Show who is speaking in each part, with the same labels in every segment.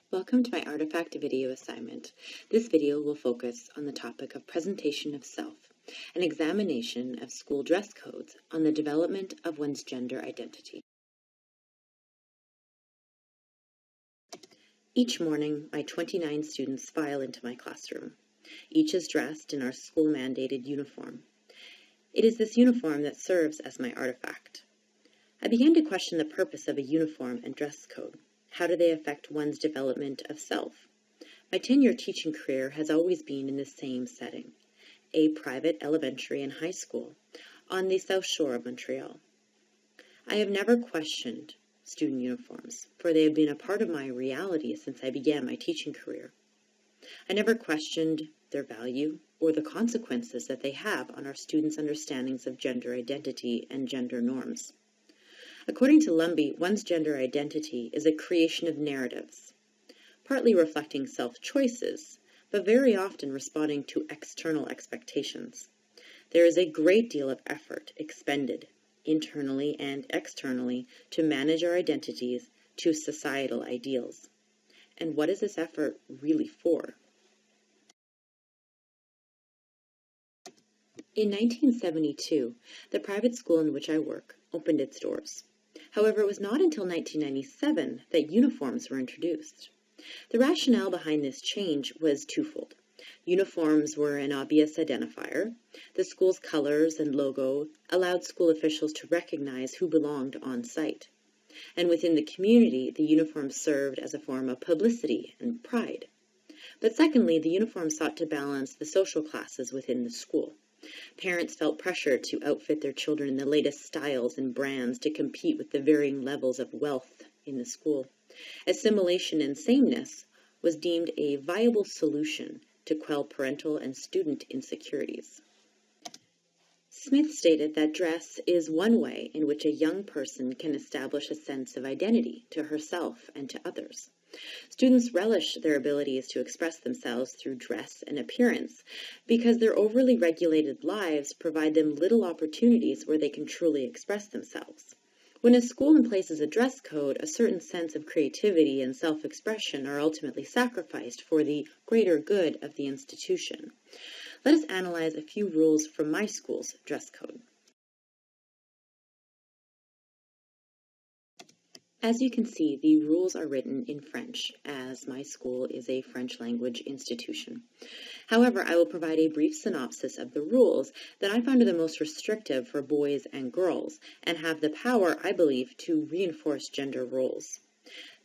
Speaker 1: Welcome to my artifact video assignment. This video will focus on the topic of presentation of self, an examination of school dress codes on the development of one's gender identity. Each morning, my 29 students file into my classroom. Each is dressed in our school-mandated uniform. It is this uniform that serves as my artifact. I began to question the purpose of a uniform and dress code. How do they affect one's development of self? My 10-year teaching career has always been in the same setting, a private elementary and high school on the South Shore of Montreal. I have never questioned student uniforms, for they have been a part of my reality since I began my teaching career. I never questioned their value or the consequences that they have on our students' understandings of gender identity and gender norms. According to Lumbie, one's gender identity is a creation of narratives, partly reflecting self-choices, but very often responding to external expectations. There is a great deal of effort expended, internally and externally, to manage our identities to societal ideals. And what is this effort really for? In 1972, the private school in which I work opened its doors. However, it was not until 1997 that uniforms were introduced. The rationale behind this change was twofold. Uniforms were an obvious identifier. The school's colors and logo allowed school officials to recognize who belonged on site. And within the community, the uniform served as a form of publicity and pride. But secondly, the uniform sought to balance the social classes within the school. Parents felt pressure to outfit their children in the latest styles and brands to compete with the varying levels of wealth in the school. Assimilation and sameness was deemed a viable solution to quell parental and student insecurities. Smith stated that dress is one way in which a young person can establish a sense of identity to herself and to others. Students relish their abilities to express themselves through dress and appearance because their overly regulated lives provide them little opportunities where they can truly express themselves. When a school places a dress code, a certain sense of creativity and self-expression are ultimately sacrificed for the greater good of the institution. Let us analyze a few rules from my school's dress code. As you can see, the rules are written in French, as my school is a French language institution. However, I will provide a brief synopsis of the rules that I find are the most restrictive for boys and girls, and have the power, I believe, to reinforce gender roles.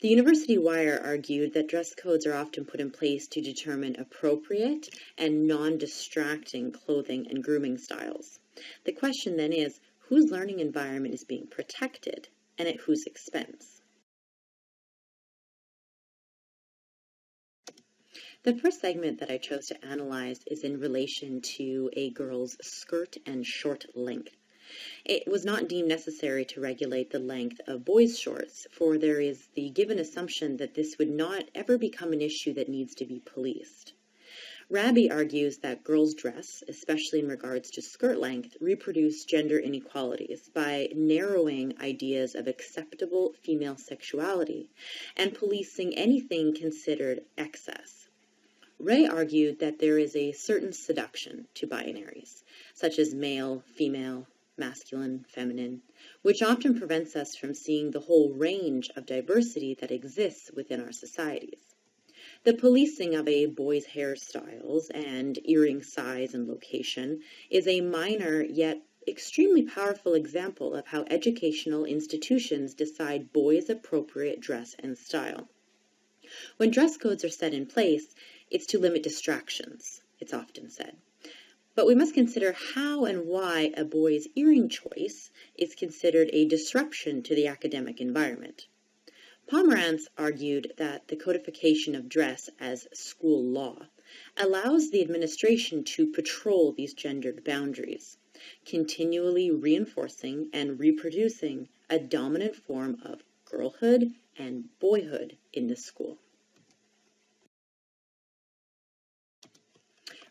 Speaker 1: The University Wire argued that dress codes are often put in place to determine appropriate and non-distracting clothing and grooming styles. The question then is, whose learning environment is being protected, and at whose expense? The first segment that I chose to analyze is in relation to a girl's skirt and short length. It was not deemed necessary to regulate the length of boys' shorts, for there is the given assumption that this would not ever become an issue that needs to be policed. Raby argues that girls' dress, especially in regards to skirt length, reproduce gender inequalities by narrowing ideas of acceptable female sexuality and policing anything considered excess. Ray argued that there is a certain seduction to binaries, such as male, female, masculine, feminine, which often prevents us from seeing the whole range of diversity that exists within our societies. The policing of a boy's hairstyles and earring size and location is a minor yet extremely powerful example of how educational institutions decide boys' appropriate dress and style. When dress codes are set in place, it's to limit distractions, it's often said. But we must consider how and why a boy's earring choice is considered a disruption to the academic environment. Pomerantz argued that the codification of dress as school law allows the administration to patrol these gendered boundaries, continually reinforcing and reproducing a dominant form of girlhood and boyhood in the school.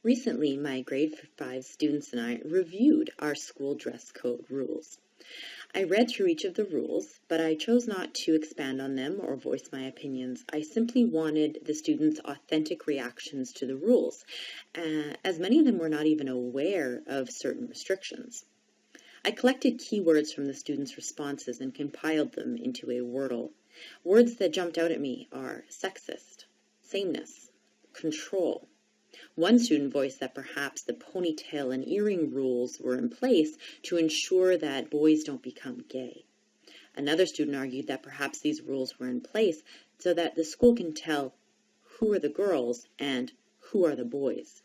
Speaker 1: Recently, my grade 5 students and I reviewed our school dress code rules. I read through each of the rules, but I chose not to expand on them or voice my opinions. I simply wanted the students' authentic reactions to the rules, as many of them were not even aware of certain restrictions. I collected keywords from the students' responses and compiled them into a wordle. Words that jumped out at me are sexist, sameness, control. One student voiced that perhaps the ponytail and earring rules were in place to ensure that boys don't become gay. Another student argued that perhaps these rules were in place so that the school can tell who are the girls and who are the boys.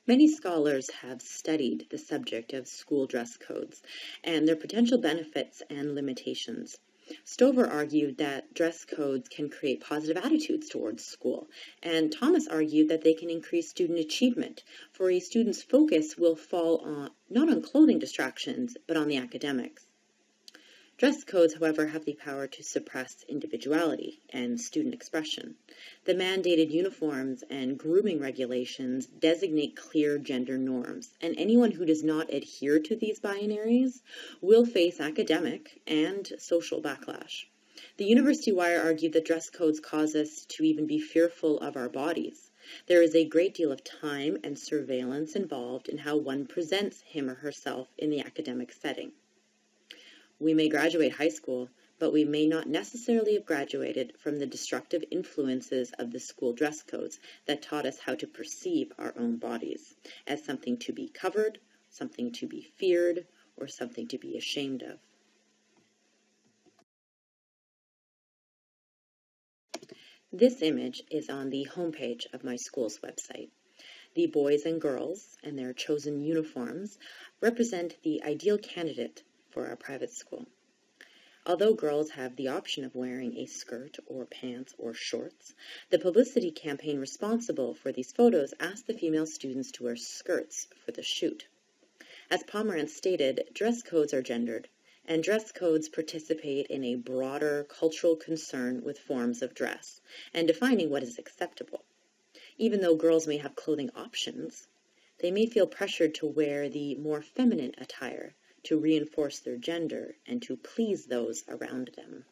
Speaker 1: Many scholars have studied the subject of school dress codes and their potential benefits and limitations. Stover argued that dress codes can create positive attitudes towards school, and Thomas argued that they can increase student achievement, for a student's focus will fall not on clothing distractions, but on the academics. Dress codes, however, have the power to suppress individuality and student expression. The mandated uniforms and grooming regulations designate clear gender norms, and anyone who does not adhere to these binaries will face academic and social backlash. The University Wire argued that dress codes cause us to even be fearful of our bodies. There is a great deal of time and surveillance involved in how one presents him or herself in the academic setting. We may graduate high school, but we may not necessarily have graduated from the destructive influences of the school dress codes that taught us how to perceive our own bodies as something to be covered, something to be feared, or something to be ashamed of. This image is on the homepage of my school's website. The boys and girls and their chosen uniforms represent the ideal candidate for our private school. Although girls have the option of wearing a skirt or pants or shorts, the publicity campaign responsible for these photos asked the female students to wear skirts for the shoot. As Pomerantz stated, dress codes are gendered, and dress codes participate in a broader cultural concern with forms of dress and defining what is acceptable. Even though girls may have clothing options, they may feel pressured to wear the more feminine attire to reinforce their gender and to please those around them.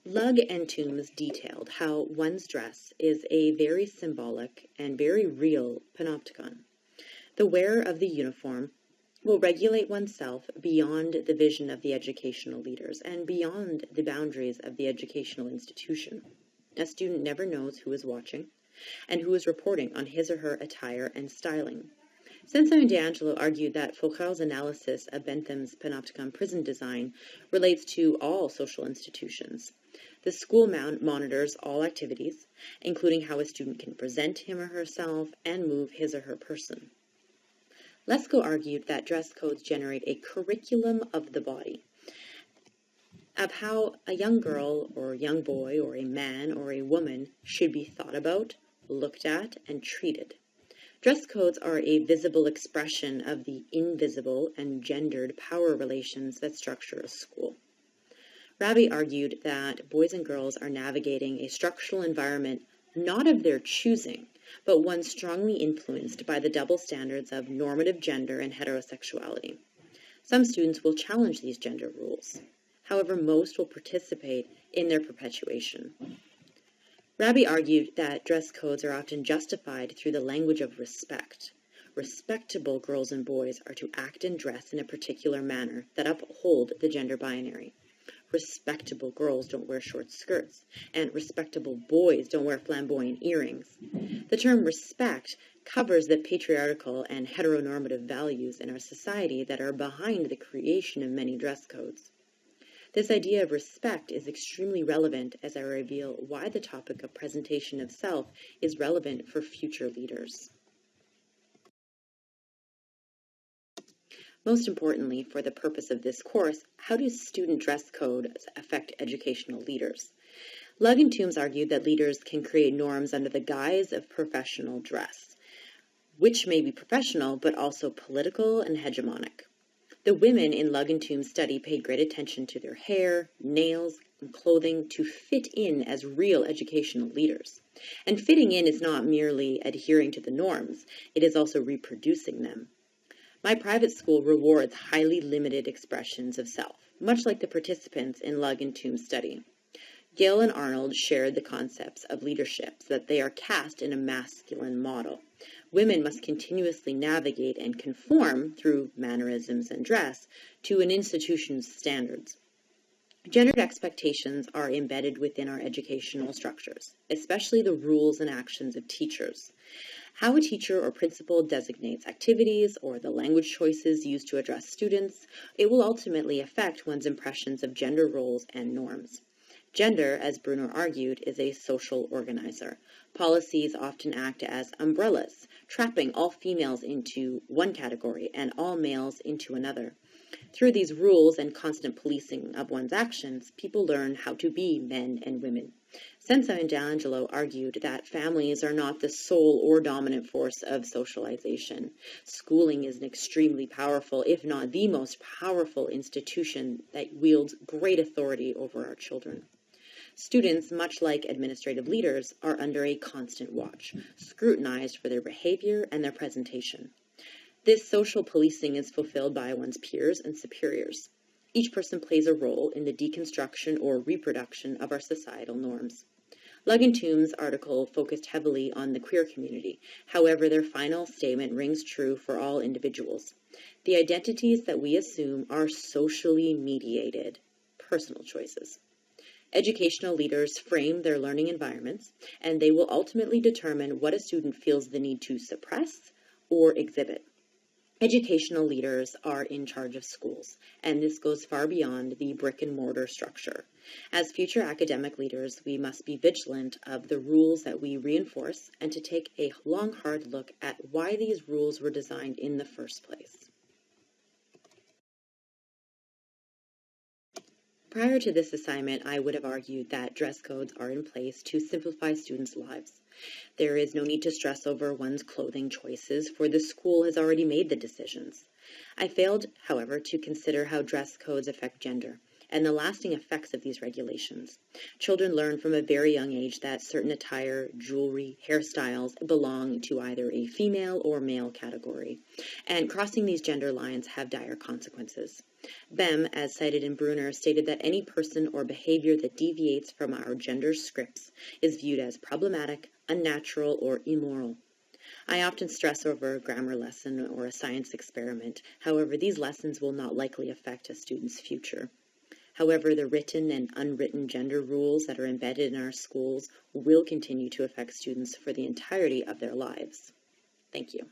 Speaker 1: Lugg and Toombs detailed how one's dress is a very symbolic and very real panopticon. The wearer of the uniform will regulate oneself beyond the vision of the educational leaders and beyond the boundaries of the educational institution. A student never knows who is watching and who is reporting on his or her attire and styling. Senso and D'Angelo argued that Foucault's analysis of Bentham's panopticon prison design relates to all social institutions. The school monitors all activities, including how a student can present him or herself and move his or her person. Lesko argued that dress codes generate a curriculum of the body, of how a young girl or young boy or a man or a woman should be thought about, looked at, and treated. Dress codes are a visible expression of the invisible and gendered power relations that structure a school. Rabi argued that boys and girls are navigating a structural environment not of their choosing, but one strongly influenced by the double standards of normative gender and heterosexuality. Some students will challenge these gender rules. However, most will participate in their perpetuation. Rabi argued that dress codes are often justified through the language of respect. Respectable girls and boys are to act and dress in a particular manner that uphold the gender binary. Respectable girls don't wear short skirts, and respectable boys don't wear flamboyant earrings. The term respect covers the patriarchal and heteronormative values in our society that are behind the creation of many dress codes. This idea of respect is extremely relevant as I reveal why the topic of presentation of self is relevant for future leaders. Most importantly, for the purpose of this course, how do student dress codes affect educational leaders? Lugg and Toombs argued that leaders can create norms under the guise of professional dress, which may be professional but also political and hegemonic. The women in Lugg and Toombs' study paid great attention to their hair, nails, and clothing to fit in as real educational leaders. And fitting in is not merely adhering to the norms, it is also reproducing them. My private school rewards highly limited expressions of self, much like the participants in Lug and Tomb's study. Gill and Arnold shared the concepts of leadership, so that they are cast in a masculine model. Women must continuously navigate and conform, through mannerisms and dress, to an institution's standards. Gendered expectations are embedded within our educational structures, especially the rules and actions of teachers. How a teacher or principal designates activities or the language choices used to address students, it will ultimately affect one's impressions of gender roles and norms. Gender, as Bruner argued, is a social organizer. Policies often act as umbrellas, trapping all females into one category and all males into another. Through these rules and constant policing of one's actions, people learn how to be men and women. Sensa and D'Angelo argued that families are not the sole or dominant force of socialization. Schooling is an extremely powerful, if not the most powerful institution that wields great authority over our children. Students, much like administrative leaders, are under a constant watch, scrutinized for their behavior and their presentation. This social policing is fulfilled by one's peers and superiors. Each person plays a role in the deconstruction or reproduction of our societal norms. Lug and Tomb's article focused heavily on the queer community. However, their final statement rings true for all individuals. The identities that we assume are socially mediated, personal choices. Educational leaders frame their learning environments, and they will ultimately determine what a student feels the need to suppress or exhibit. Educational leaders are in charge of schools, and this goes far beyond the brick-and-mortar structure. As future academic leaders, we must be vigilant of the rules that we reinforce and to take a long, hard look at why these rules were designed in the first place. Prior to this assignment, I would have argued that dress codes are in place to simplify students' lives. There is no need to stress over one's clothing choices, for the school has already made the decisions. I failed, however, to consider how dress codes affect gender and the lasting effects of these regulations. Children learn from a very young age that certain attire, jewelry, hairstyles belong to either a female or male category, and crossing these gender lines have dire consequences. Bem, as cited in Bruner, stated that any person or behavior that deviates from our gender scripts is viewed as problematic, unnatural, or immoral. I often stress over a grammar lesson or a science experiment. However, these lessons will not likely affect a student's future. However, the written and unwritten gender rules that are embedded in our schools will continue to affect students for the entirety of their lives. Thank you.